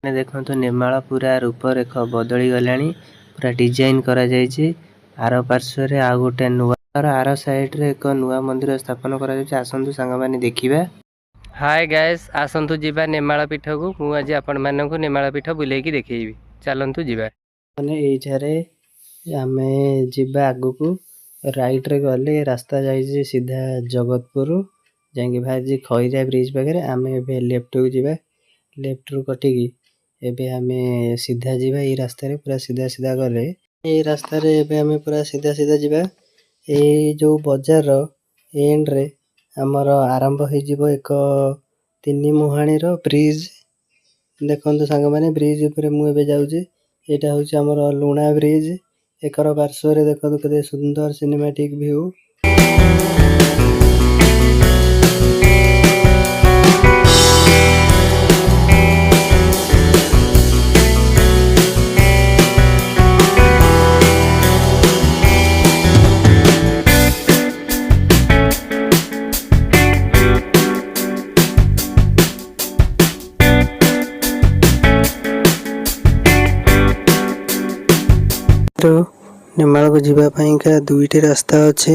देखो निर्माल पूरा रूपरेख बदली गलानी पूरा डिजाइन करा जायछि। आर पार्श्व रे आ गोटे नुआ आर साइड रे एक नुआ मंदिर स्थापन करा जायछि। आसंतु सांग माने देखिबा। हाय गाइस आसंतु जिबा निर्माल पीठ को मु आज आपण मानन को निर्माल पीठ बुलेई की देखैबी। चलंतु जिबा माने एई थारे आमे जिबा आगु को राइट रे गले रास्ता जायछि सीधा जगतपुर जांगे भाजी खैरा ब्रिज पाखरे आमे बे लेफ्ट को जिबा। लेफ्ट रो कटिकी एबे हमें सीधा जीवा। ये रास्ता रे पूरा सीधा सीधा गले ये रास्ता रे एबे हमें पूरा सीधा सीधा जीवा। ए जो बाजार रो एंड रे हमर आरंभ हो जीवो एक 3 मुहाणी रो ब्रिज। देखंतु संग माने ब्रिज ऊपर मु एबे जाउजे। एटा होची हमर लुणा ब्रिज। एकर पार्श्व रे देखंतु केते सुंदर सिनेमैटिक व्यू। निर्माल को जीवाई का दुईटी रास्ता अच्छे।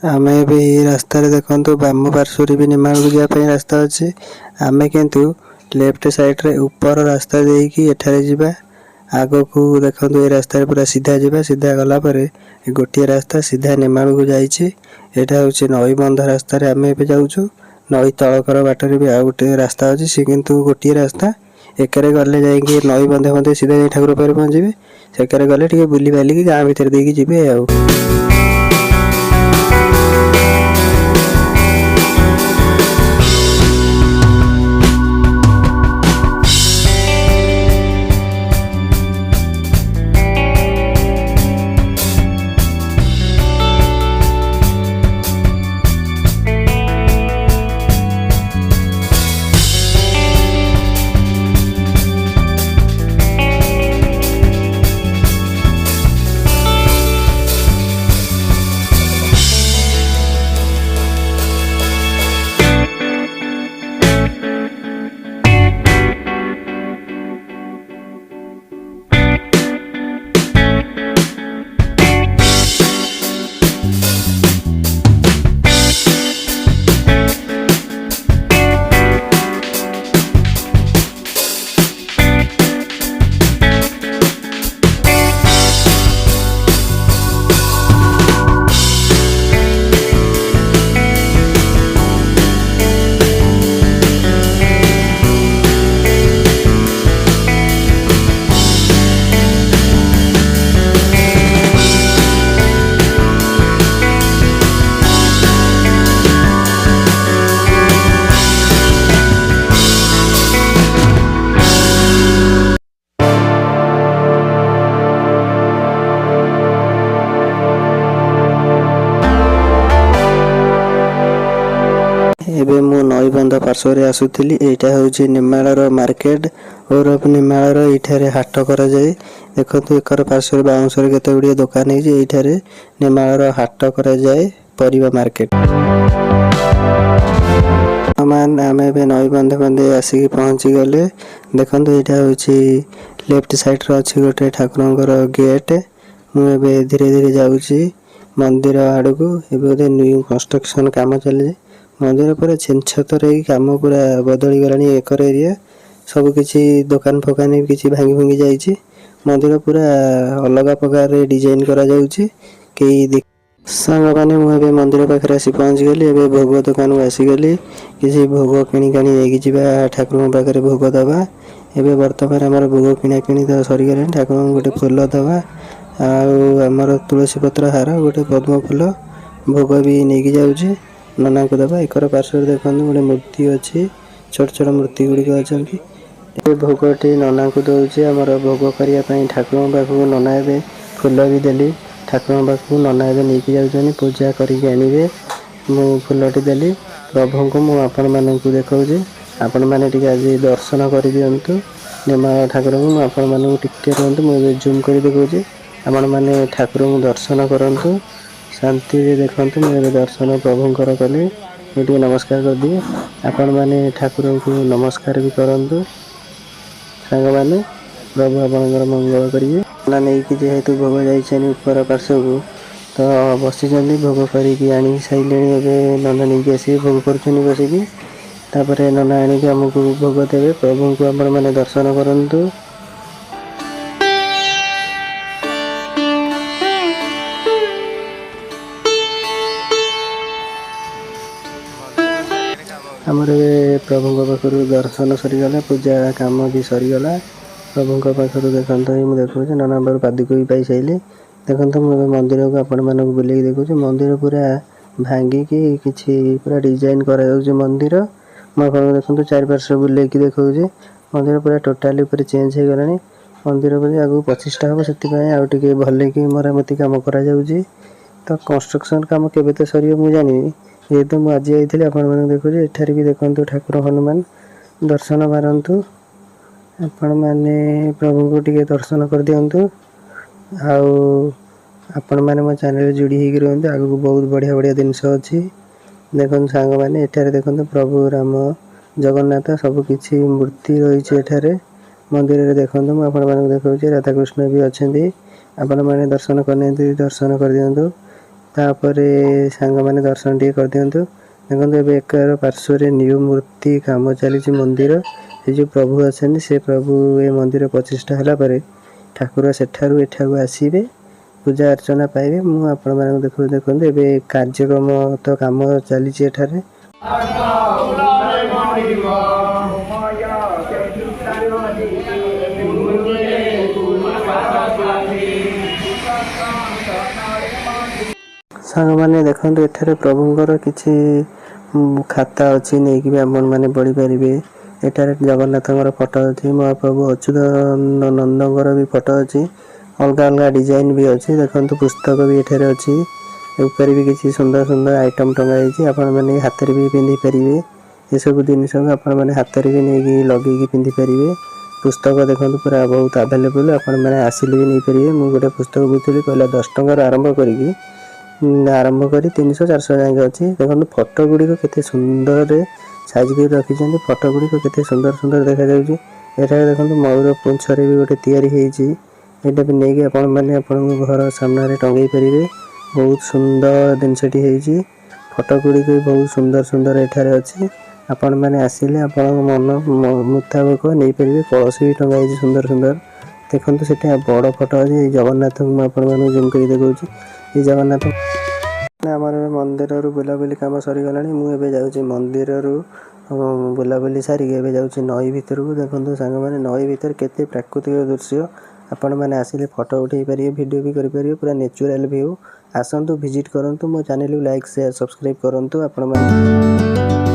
आम ए रास्तार देखो बाम पार्श्व भी निर्माल को जावाई रास्ता अच्छे। आम किंतु लेफ्ट साइड रे ऊपर रास्ता देकी एठारे जीवा। आगो को देखो ये रास्ता पूरा सीधा जीवा। सीधा गला पर गोटे रास्ता सीधा निर्माल को जाइए। एटा हूँ नई बंध रास्तार आम ए जाऊँ। नई तलकर बाटर भी आ गोटे रास्ता अच्छे सी किंतु गोटे रास्ता एकरे गले जाइए नई बंधे बंधे सीधा जाई ठाकुर पारे पहुँचे। सेकरे गले टिके बुली बालिकी गाँ भीतर देकी जिबे आउ। एबे मु नई बंध पार्श्व आसुली। एटा हूँ निर्माल मार्केट और निर्माल ये हाट करा जाए। देखो एकर पार्श्व बाउंस केते गुड़िया दुकान है। निर्माल हाट करा जाए परिबा मार्केट। आम ए नई बंधे बंधे आसिक पहुँची गले। देखो यहाँ हूँ लेफ्ट साइड रे अच्छी गोटे ठाकुर गेट। मुझे धीरे धीरे जाऊँगी मंदिर आड़ को। एबे न्यू कंस्ट्रक्शन काम चले। मंदिर पूरा छेनछतर काम पूरा बदली गलानी। एकर एरिया सब किसी दुकान फोकान किसी भांगी भांगी जाइए। मंदिर पूरा अलग प्रकार डिजाइन करा जाउछि। कई सांग मैंने मुझे मंदिर पाखे आसी पहुँच गली। एबे भोग दुकान को आसीगली। किसी भोग किणी लेकिन जावा ठाकुर पाखे भोग दवा। एबे बर्तमान आमर भोग किणा किणी तो सरीगला। ठाकुर गोटे फूल दवा आमर तुलसी पत्र हार गोटे पद्म फूल भोग भी नहीं जाऊे नना को दबा। एकर पार्श्व देखो गोटे मूर्ति अच्छी छोट छोट मूर्ति गुड़िक अच्छा। भोगटी नना को दौचे आमर भोग करने ठाकुर पाखक नना ए फूल भी देली। ठाकुर पाखक नना ए नहीं जाऊँ पूजा करके आणवे। मु फूलटी देली प्रभु को मु आपण मानक देखा। आपण मैंने आज दर्शन कर दिंतु निर्माल ठाकुर को। मुझे आपण मानक टिके रुहतु। मुझे जूम कर देखा। आपण मैंने ठाकुर को दर्शन करूँ शांति देखते। मुझे दर्शन प्रभुंर कली। मुझे नमस्कार कर दिए। आपण मैंने ठाकुर को नमस्कार भी करूँ। ସାଙ୍ଗମାନେ ପ୍ରଭୁ ଆପଣଙ୍କର ମଙ୍ଗଳ କରିବେ। ନା ନେଇକି ଯେହେତୁ ଭୋଗ ଯାଇଛନ୍ତି ଉପର ପାର୍ଶ୍ୱକୁ ତ ବସିଛନ୍ତି, ଭୋଗ କରିକି ଆଣି ସାରିଲେଣି। ଏବେ ନନା ନେଇକି ଆସିକି ଭୋଗ କରୁଛନ୍ତି ବସିକି। ତାପରେ ନନା ଆଣିକି ଆମକୁ ଭୋଗ ଦେବେ। ପ୍ରଭୁଙ୍କୁ ଆପଣମାନେ ଦର୍ଶନ କରନ୍ତୁ। ଆମର ଏବେ ପ୍ରଭୁଙ୍କ ପାଖରୁ ଦର୍ଶନ ସରିଗଲା, ପୂଜା କାମ ବି ସରିଗଲା। ପ୍ରଭୁଙ୍କ ପାଖରୁ ଦେଖନ୍ତୁ, ମୁଁ ଦେଖୁଛି ନନା ପାଖରୁ ପାଦୁକ ବି ପାଇସାରିଲି। ଦେଖନ୍ତୁ ମୁଁ ଏବେ ମନ୍ଦିରକୁ ଆପଣମାନଙ୍କୁ ବୁଲେଇକି ଦେଖୁଛି। ମନ୍ଦିର ପୁରା ଭାଙ୍ଗିକି କିଛି ପୁରା ଡିଜାଇନ୍ କରାଯାଉଛି ମନ୍ଦିର। ମୁଁ ଆପଣଙ୍କୁ ଦେଖନ୍ତୁ ଚାରିପାର୍ଶ୍ୱ ବୁଲେଇକି ଦେଖାଉଛି। ମନ୍ଦିର ପୁରା ଟୋଟାଲି ଉପରେ ଚେଞ୍ଜ ହେଇଗଲାଣି। ମନ୍ଦିର ବୋଲି ଆଗକୁ 25ଟା ହେବ, ସେଥିପାଇଁ ଆଉ ଟିକେ ଭଲକି ମରାମତି କାମ କରାଯାଉଛି। ତ କନଷ୍ଟ୍ରକ୍ସନ୍ କାମ କେବେ ତ ସରିବ ମୁଁ ଜାଣିନି, ଯେହେତୁ ମୁଁ ଆଜି ଯାଇଥିଲି ଆପଣମାନଙ୍କୁ ଦେଖୁଛି। ଏଠାରେ ବି ଦେଖନ୍ତୁ ଠାକୁର ହନୁମାନ, ଦର୍ଶନ ମାରନ୍ତୁ। ଆପଣମାନେ ପ୍ରଭୁଙ୍କୁ ଟିକେ ଦର୍ଶନ କରିଦିଅନ୍ତୁ। ଆଉ ଆପଣମାନେ ମୋ ଚ୍ୟାନେଲରେ ଯୋଡ଼ି ହେଇକି ରୁହନ୍ତୁ। ଆଗକୁ ବହୁତ ବଢ଼ିଆ ବଢ଼ିଆ ଜିନିଷ ଅଛି। ଦେଖନ୍ତୁ ସାଙ୍ଗମାନେ, ଏଠାରେ ଦେଖନ୍ତୁ ପ୍ରଭୁ ରାମ, ଜଗନ୍ନାଥ ସବୁ କିଛି ମୂର୍ତ୍ତି ରହିଛି ଏଠାରେ ମନ୍ଦିରରେ। ଦେଖନ୍ତୁ ମୁଁ ଆପଣମାନଙ୍କୁ ଦେଖାଉଛି, ରାଧାକୃଷ୍ଣ ବି ଅଛନ୍ତି। ଆପଣମାନେ ଦର୍ଶନ କରିନାହାନ୍ତି, ଦର୍ଶନ କରିଦିଅନ୍ତୁ। ତାପରେ ସାଙ୍ଗମାନେ ଦର୍ଶନ ଟିକେ କରିଦିଅନ୍ତୁ। ଦେଖନ୍ତୁ ଏବେ ଏକାର ପାର୍ଶ୍ୱରେ ନ୍ୟୁ ମୂର୍ତ୍ତି କାମ ଚାଲିଛି ମନ୍ଦିର। ସେ ଯେଉଁ ପ୍ରଭୁ ଅଛନ୍ତି, ସେ ପ୍ରଭୁ ଏ ମନ୍ଦିର 25ଟା ହେଲା ପରେ ଠାକୁର ସେଠାରୁ ଏଠାକୁ ଆସିବେ, ପୂଜା ଅର୍ଚ୍ଚନା ପାଇବେ। ମୁଁ ଆପଣମାନଙ୍କୁ ଦେଖନ୍ତୁ ଏବେ କାର୍ଯ୍ୟକ୍ରମ ତ କାମ ଚାଲିଛି ଏଠାରେ। ସାଙ୍ଗମାନେ ଦେଖନ୍ତୁ, ଏଠାରେ ପ୍ରଭୁଙ୍କର କିଛି ଖାତା ଅଛି, ନେଇକି ବି ଆପଣମାନେ ପଢ଼ିପାରିବେ। ଏଠାରେ ଜଗନ୍ନାଥଙ୍କର ଫଟୋ ଅଛି, ମହାପ୍ରଭୁ ଅଚ୍ୟୁତାନନ୍ଦଙ୍କର ବି ଫଟୋ ଅଛି। ଅଲଗା ଅଲଗା ଡିଜାଇନ୍ ବି ଅଛି। ଦେଖନ୍ତୁ ପୁସ୍ତକ ବି ଏଠାରେ ଅଛି। ଉପରେ ବି କିଛି ସୁନ୍ଦର ସୁନ୍ଦର ଆଇଟମ୍ ଟଙ୍ଗା ହେଇଛି। ଆପଣମାନେ ହାତରେ ବି ପିନ୍ଧିପାରିବେ। ଏସବୁ ଜିନିଷକୁ ଆପଣମାନେ ହାତରେ ବି ନେଇକି ଲଗେଇକି ପିନ୍ଧିପାରିବେ। ପୁସ୍ତକ ଦେଖନ୍ତୁ ପୁରା ବହୁତ ଆଭେଲେବୁଲ୍, ଆପଣମାନେ ଆସିଲେ ବି ନେଇପାରିବେ। ମୁଁ ଗୋଟେ ପୁସ୍ତକ ବୁଝିଥିଲି, କହିଲା 10 ଟଙ୍କାରୁ ଆରମ୍ଭ କରି 300 400 ଯାଏଁ ଅଛି। ଦେଖନ୍ତୁ ଫଟୋ ଗୁଡ଼ିକ କେତେ ସୁନ୍ଦରରେ ସାଇଜ୍ କରି ରଖିଛନ୍ତି। ଫଟୋ ଗୁଡ଼ିକ କେତେ ସୁନ୍ଦର ସୁନ୍ଦର ଦେଖାଯାଉଛି। ଏଠାରେ ଦେଖନ୍ତୁ ମୟୂର ପୁଚ୍ଛରେ ବି ଗୋଟେ ତିଆରି ହେଇଛି। ଏଇଟା ବି ନେଇକି ଆପଣମାନେ ଆପଣଙ୍କ ଘର ସାମ୍ନାରେ ଟଙ୍ଗେଇ ପାରିବେ। ବହୁତ ସୁନ୍ଦର ଜିନିଷଟି ହେଇଛି। ଫଟୋ ଗୁଡ଼ିକ ବି ବହୁତ ସୁନ୍ଦର ସୁନ୍ଦର ଏଠାରେ ଅଛି। ଆପଣମାନେ ଆସିଲେ ଆପଣଙ୍କ ମନ ମୁତାବକ ନେଇପାରିବେ। କଳସ ବି ଟଙ୍ଗା ହେଇଛି ସୁନ୍ଦର ସୁନ୍ଦର। ଦେଖନ୍ତୁ ସେଟା ବଡ଼ ଫଟୋ ଅଛି। ଏଇ ଜଗନ୍ନାଥଙ୍କୁ ମୁଁ ଆପଣମାନଙ୍କୁ ଜୁମ୍ କରି ଦେଖାଉଛି। ଏଇ ଜଗନ୍ନାଥ ଆମର ମନ୍ଦିରରୁ ବୁଲାବୁଲି କାମ ସରିଗଲାଣି। ମୁଁ ଏବେ ଯାଉଛି ମନ୍ଦିରରୁ ବୁଲାବୁଲି ସାରିକି ଏବେ ଯାଉଛି ନଈ ଭିତରକୁ। ଦେଖନ୍ତୁ ସାଙ୍ଗମାନେ, ନଈ ଭିତରେ କେତେ ପ୍ରାକୃତିକ ଦୃଶ୍ୟ। ଆପଣମାନେ ଆସିଲେ ଫଟୋ ଉଠାଇ ପାରିବେ, ଭିଡ଼ିଓ ବି କରିପାରିବେ, ପୁରା ନ୍ୟାଚୁରାଲ୍ ଭିୟୁ। ଆସନ୍ତୁ, ଭିଜିଟ୍ କରନ୍ତୁ। ମୋ ଚ୍ୟାନେଲକୁ ଲାଇକ୍, ସେୟାର, ସବସ୍କ୍ରାଇବ୍ କରନ୍ତୁ। ଆପଣମାନେ